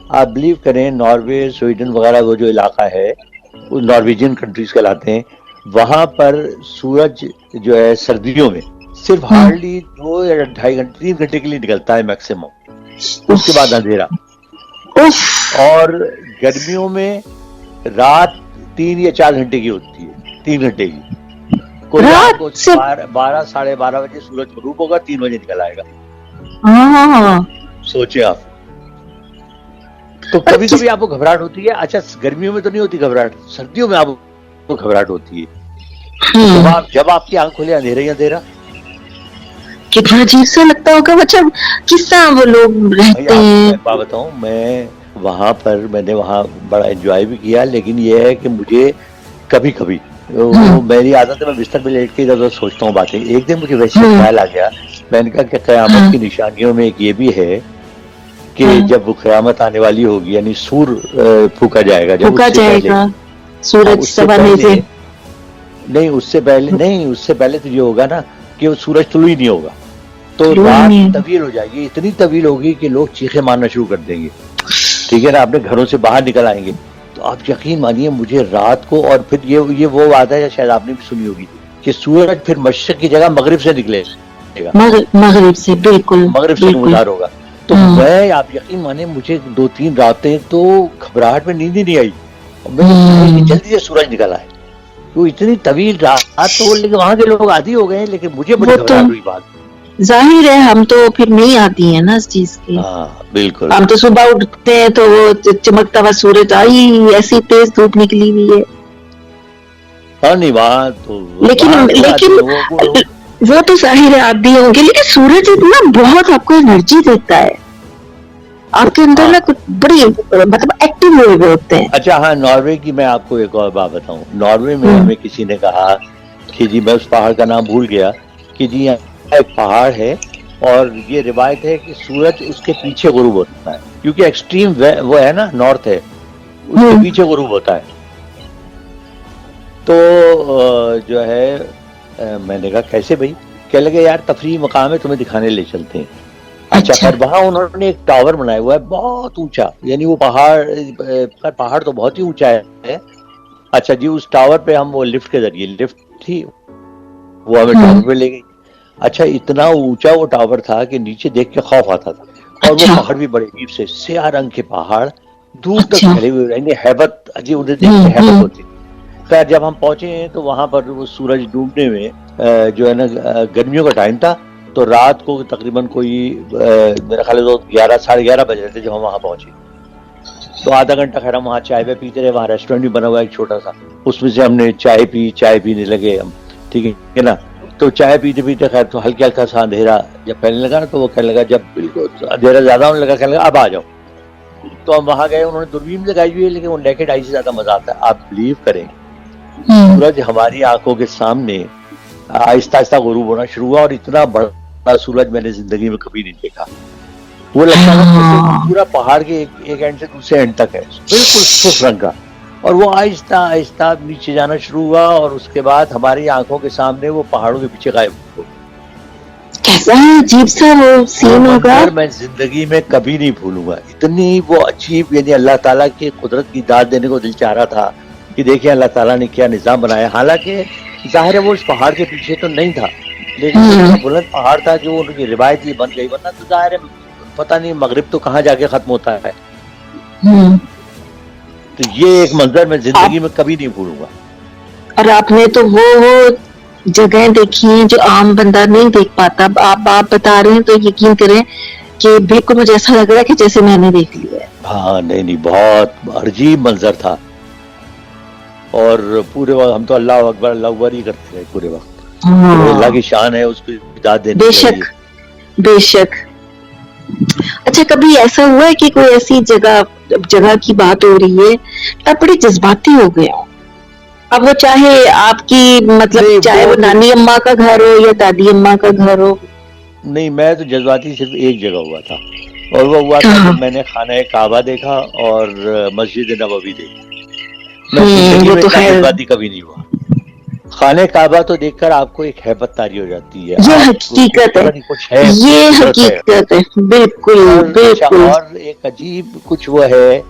آپ بلیو کریں Norway Sweden وغیرہ وہ جو علاقہ ہے وہ نارویجین کنٹریز کہلاتے ہیں، وہاں پر سورج جو ہے سردیوں میں صرف ہارڈلی 2 یا 2.5 گھنٹے 3 گھنٹے کے لیے نکلتا ہے میکسیمم، اس کے بعد اندھیرا. اور گرمیوں میں رات 3 یا 4 گھنٹے کی ہوتی ہے، 3 گھنٹے کی. کوئی رات کو رات سے 12 ساڑھے 12 بجے سورج غروب ہوگا، 3 بجے نکل آئے گا. ہاں. سوچیں آپ. تو اور کبھی کبھی آپ کو گھبراہٹ ہوتی ہے. اچھا گرمیوں میں تو نہیں ہوتی گھبراہٹ، سردیوں میں آپ کو گھبراہٹ ہوتی ہے. تو جب آپ کی آنکھ کھلے اندھیرا ہی اندھیرا. کتنا عجیب سا لگتا ہوگا، مطلب کس طرح وہ لوگ بھائی رہتے آپ کو ہیں. میں بات بتاؤں، میں نے وہاں بڑا انجوائے بھی کیا، لیکن یہ ہے کہ مجھے کبھی کبھی وہ میری عادت ہے، میں بستر پہ لیٹ کے ادھر ادھر سوچتا ہوں باتیں. ایک دن مجھے ویسے خیال آ گیا، میں نے کہا کہ قیامت کی نشانیوں میں ایک یہ بھی ہے کہ جب وہ قیامت آنے والی ہوگی، یعنی سور پھونکا جائے گا، جب پھونکا اس سے جائے پہلے گا سورج اس سے سوانے پہلے سے. نہیں اس سے پہلے تو یہ ہوگا نا کہ وہ سورج طلوع ہی نہیں ہوگا، تو طلوع رات نہیں. طویل ہو جائے گی، اتنی طویل ہوگی کہ لوگ چیخیں مارنا شروع کر دیں گے. ٹھیک ہے نا، اپنے گھروں سے باہر نکل آئیں گے. تو آپ یقین مانیے مجھے رات کو، اور پھر یہ وہ بات ہے شاید آپ نے بھی سنی ہوگی کہ سورج پھر مشرق کی جگہ مغرب سے نکلے گا، مغرب سے. بالکل مغرب سے بالکل. نمودار ہوگا. تو میں آپ یقین مانیں مجھے 2 3 راتیں تو گھبراہٹ میں نیند ہی نہیں آئی، اور میں نے چاہی کہ جلدی سے سورج نکل آئے. وہ اتنی طویل رات تو لیکن وہاں کے لوگ عادی ہو گئے ہیں، لیکن مجھے وہ بڑی تو گھبراہٹ ہوئی بات. ظاہر ہے، ہم تو پھر نہیں آتی ہے نا اس چیز کی. ہاں بالکل. ہم تو صبح اٹھتے ہیں تو وہ چمکتا ہوا سورج آئی، ایسی تیز دھوپ نکلی ہوئی ہے. ہاں نہیں وہاں تو وہاں کے لیکن عادی لوگوں کو. وہ تو ظاہر ہے آپ بھی ہوں گے، لیکن سورج اتنا بہت آپ کو انرجی دیتا ہے، آپ کے اندر ہاں نا کچھ بڑی مطلب ایکٹیو ہوئے ہوتے ہیں. اچھا ہاں، ناروے کی میں آپ کو ایک اور بات بتاؤں. ناروے میں ہمیں کسی نے کہا کہ جی میں اس پہاڑ کا نام بھول گیا کہ جی یہاں ایک پہاڑ ہے اور یہ روایت ہے کہ سورج اس کے پیچھے غروب ہوتا ہے، کیونکہ ایکسٹریم وہ ہے نا، نارتھ ہے، اس کے پیچھے غروب ہوتا ہے. تو جو ہے میں نے کہا کیسے بھائی؟ کہنے لگے یار تفریحی مقام ہے، تمہیں دکھانے لے چلتے ہیں. اچھا خیر، وہاں انہوں نے ایک ٹاور بنایا ہوا ہے بہت اونچا، یعنی وہ پہاڑ تو بہت ہی اونچا ہے. اچھا جی، اس ٹاور پہ ہم وہ لفٹ کے ذریعے، لفٹ تھی وہ ہمیں ٹاور پہ لے گئی. اچھا اتنا اونچا وہ ٹاور تھا کہ نیچے دیکھ کے خوف آتا تھا، اور وہ اچھا پہاڑ بھی بڑے عجیب سے سیاہ رنگ کے پہاڑ دور تک اچھا. پھیلے ہوئے، یعنی ہیبت جی، انہیں دیکھ کے ہیبت ہوتی. خیر جب ہم پہنچے ہیں تو وہاں پر وہ سورج ڈوبنے میں جو ہے نا گرمیوں کا ٹائم تھا، تو رات کو تقریباً کوئی میرا خیال ہے 11 ساڑھے 11 بج رہے تھے جب ہم وہاں پہنچے. تو آدھا گھنٹہ خیر ہم وہاں چائے پہ پیتے رہے، وہاں ریسٹورینٹ بھی بنا ہوا ہے ایک چھوٹا سا، اس میں سے ہم نے چائے پینے لگے ہم. ٹھیک ہے نا، تو چائے پیتے پیتے خیر تو ہلکا ہلکا سا اندھیرا جب پھیلنے لگا نا، تو وہ کہنے لگا، جب بالکل اندھیرا زیادہ ہونے لگا، کہنے لگا اب آ جاؤ. تو ہم وہاں گئے، انہوں نے دوربین لگائی ہوئی ہے لیکن وہ نیکڈ آئی سے زیادہ مزہ آتا ہے. آپ بلیو کریں سورج ہماری آنکھوں کے سامنے آہستہ آہستہ غروب ہونا شروع ہوا، اور اتنا بڑا سورج میں نے زندگی میں کبھی نہیں دیکھا. وہ لگتا تھا جیسے وہ پورا پہاڑ کے ایک اینڈ سے دوسرے اینڈ تک ہے، بالکل سرخ رنگ کا. اور وہ آہستہ آہستہ نیچے جانا شروع ہوا، اور اس کے بعد ہماری آنکھوں کے سامنے وہ پہاڑوں کے پیچھے غائب ہو گیا. کیسا عجیب سا وہ وہ سین ہوگا. منظر میں زندگی میں کبھی نہیں بھولوں گا. اتنی وہ عجیب، یعنی اللہ تعالیٰ کی قدرت کی داد دینے کو دل چاہ رہا تھا کہ دیکھیں اللہ تعالیٰ نے کیا نظام بنایا. حالانکہ ظاہر ہے وہ اس پہاڑ کے پیچھے تو نہیں تھا، لیکن وہ اتنا بلند پہاڑ تھا جو ان کی روایت یہ بن گئی، ورنہ تو ظاہر ہے پتہ نہیں مغرب تو کہاں جا کے ختم ہوتا ہے. تو یہ ایک منظر میں زندگی میں کبھی نہیں بھولوں گا. اور آپ نے تو وہ جگہیں دیکھی ہیں جو عام بندہ نہیں دیکھ پاتا. آپ بتا رہے ہیں تو یقین کریں کہ بالکل مجھے ایسا لگ رہا ہے کہ جیسے میں نے دیکھ لیا ہے. ہاں نہیں بہت عجیب منظر تھا، اور پورے وقت ہم تو اللہ اکبر ہی کرتے رہے پورے وقت. تو اللہ کی شان ہے، اس کو داد دینی بے چاہیے. شک بے شک. اچھا کبھی ایسا ہوا ہے کہ کوئی ایسی جگہ کی بات ہو رہی ہے آپ بڑے جذباتی ہو گئے ہو؟ اب وہ چاہے آپ کی مطلب چاہے وہ نانی اماں کا گھر ہو یا دادی اماں کا گھر ہو. نہیں میں تو جذباتی صرف ایک جگہ ہوا تھا، اور وہ ہوا تھا جب میں نے خانہ کعبہ دیکھا اور مسجد نبوی دیکھی. میں زندگی وہ میں تو اتنا خیر جذباتی کبھی نہیں ہوا. خانہ کعبہ تو دیکھ کر آپ کو ایک ہیبت طاری ہو جاتی ہے. یہ حقیقت ہے, کچھ ہے, یہ حقیقت ہے, بالکل بالکل. اور ایک عجیب کچھ وہ ہے